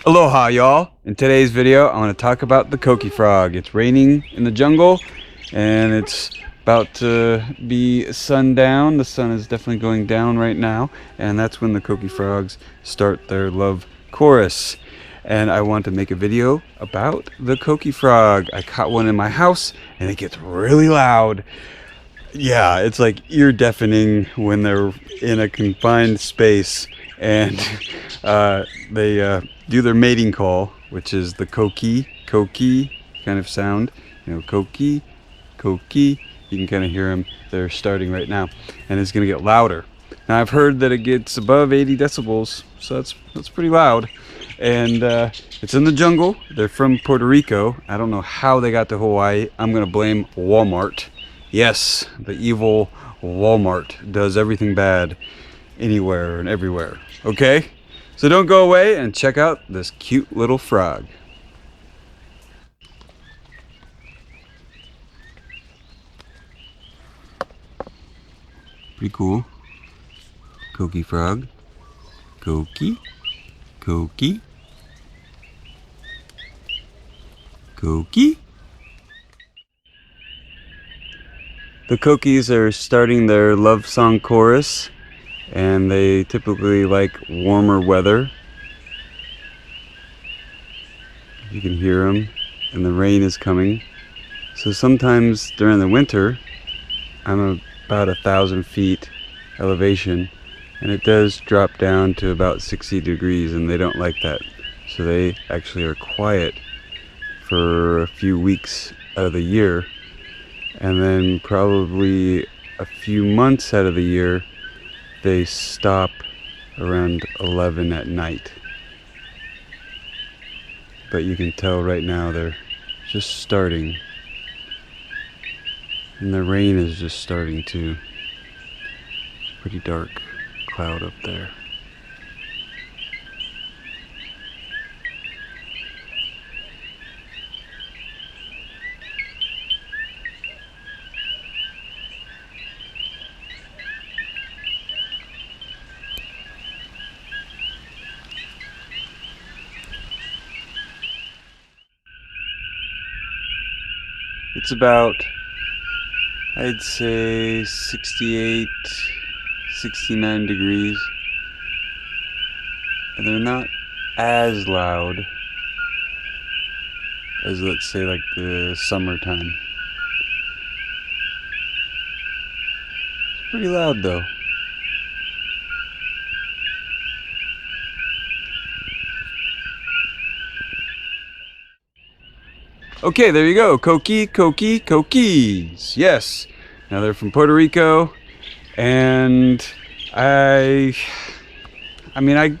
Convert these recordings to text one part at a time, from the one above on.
Aloha y'all! In today's video I want to talk about the Coqui frog. It's raining in the jungle and it's about to be sundown. The sun is definitely going down right now, and that's when the Coqui frogs start their love chorus. And I want to make a video about the Coqui frog. I caught one in my house and it gets really loud. Yeah, it's like ear deafening when they're in a confined space, and they do their mating call, which is the Coqui Coqui kind of sound. Coqui Coqui. You can kind of hear them. They're starting right now, and it's gonna get louder. Now I've heard that it gets above 80 decibels, so that's pretty loud. And it's in the jungle. They're from Puerto Rico. I don't know how they got to Hawaii. I'm gonna blame Walmart. Yes, the evil Walmart does everything bad anywhere and everywhere. Okay? So don't go away and check out this cute little frog. Pretty cool. Coqui frog. Coqui. Coqui. Coqui. The Coquis are starting their love song chorus, and they typically like warmer weather. You can hear them, and the rain is coming. So sometimes during the winter, I'm about 1,000 feet elevation, and it does drop down to about 60 degrees, and they don't like that. So they actually are quiet for a few weeks out of the year. And then probably a few months out of the year, they stop around 11 at night. But you can tell right now they're just starting. And the rain is just starting too. Pretty dark cloud up there. It's about, I'd say 68, 69 degrees. And they're not as loud as, let's say, like the summertime. It's pretty loud though. Okay, there you go. Coqui Coqui Coquis. Yes. Now they're from Puerto Rico, and I mean,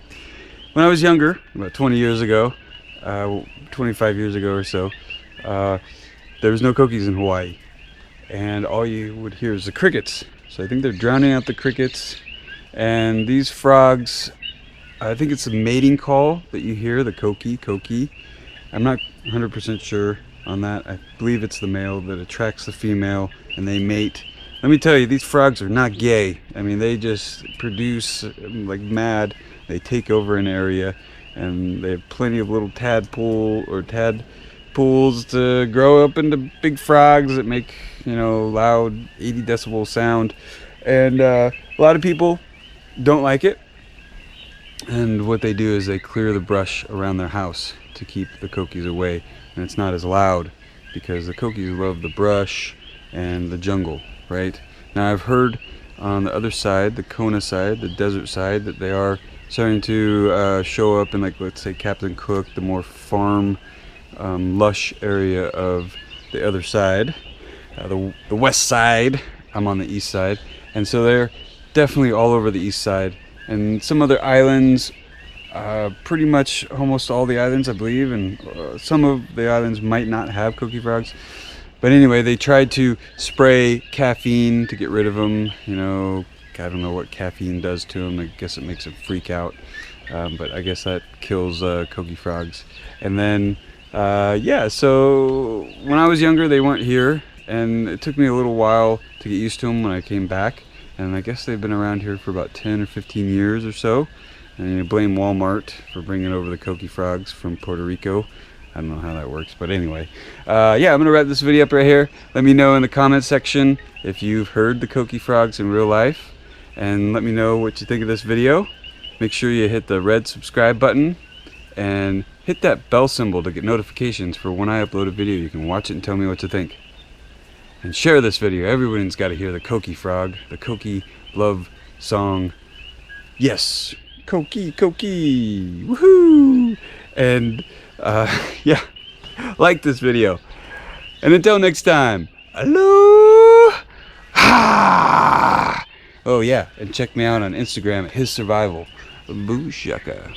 when I was younger, about 20 years ago, 25 years ago or so, there was no Coquis in Hawaii, and all you would hear is the crickets. So I think they're drowning out the crickets, and these frogs, I think it's a mating call that you hear, the Coqui Coqui. I'm not 100% sure on that. I believe it's the male that attracts the female and they mate. Let me tell you, these frogs are not gay. I mean, they just produce like mad. They take over an area, and they have plenty of little tadpools to grow up into big frogs that make, loud 80 decibel sound. And a lot of people don't like it. And what they do is they clear the brush around their house to keep the Coquis away, and it's not as loud because the Coquis love the brush and the jungle, right? Now I've heard on the other side, the Kona side, the desert side, that they are starting to show up in, like, let's say Captain Cook, the more farm, lush area of the other side, the west side. I'm on the east side, and so they're definitely all over the east side. And some other islands, pretty much almost all the islands, I believe, and some of the islands might not have Coqui frogs. But anyway, they tried to spray caffeine to get rid of them. I don't know what caffeine does to them. I guess it makes them freak out. But I guess that kills Coqui frogs. And then, so when I was younger, they weren't here. And it took me a little while to get used to them when I came back. And I guess they've been around here for about 10 or 15 years or so. And you blame Walmart for bringing over the Coqui frogs from Puerto Rico. I don't know how that works, but anyway. Yeah, I'm going to wrap this video up right here. Let me know in the comment section if you've heard the Coqui frogs in real life. And let me know what you think of this video. Make sure you hit the red subscribe button. And hit that bell symbol to get notifications for when I upload a video. You can watch it and tell me what you think. And share this video. Everyone's got to hear the Coqui frog, the Coqui love song. Yes, Coqui Coqui, woohoo! And yeah, like this video. And until next time, aloha! Oh yeah, and check me out on Instagram at His Survival. Boo shaka.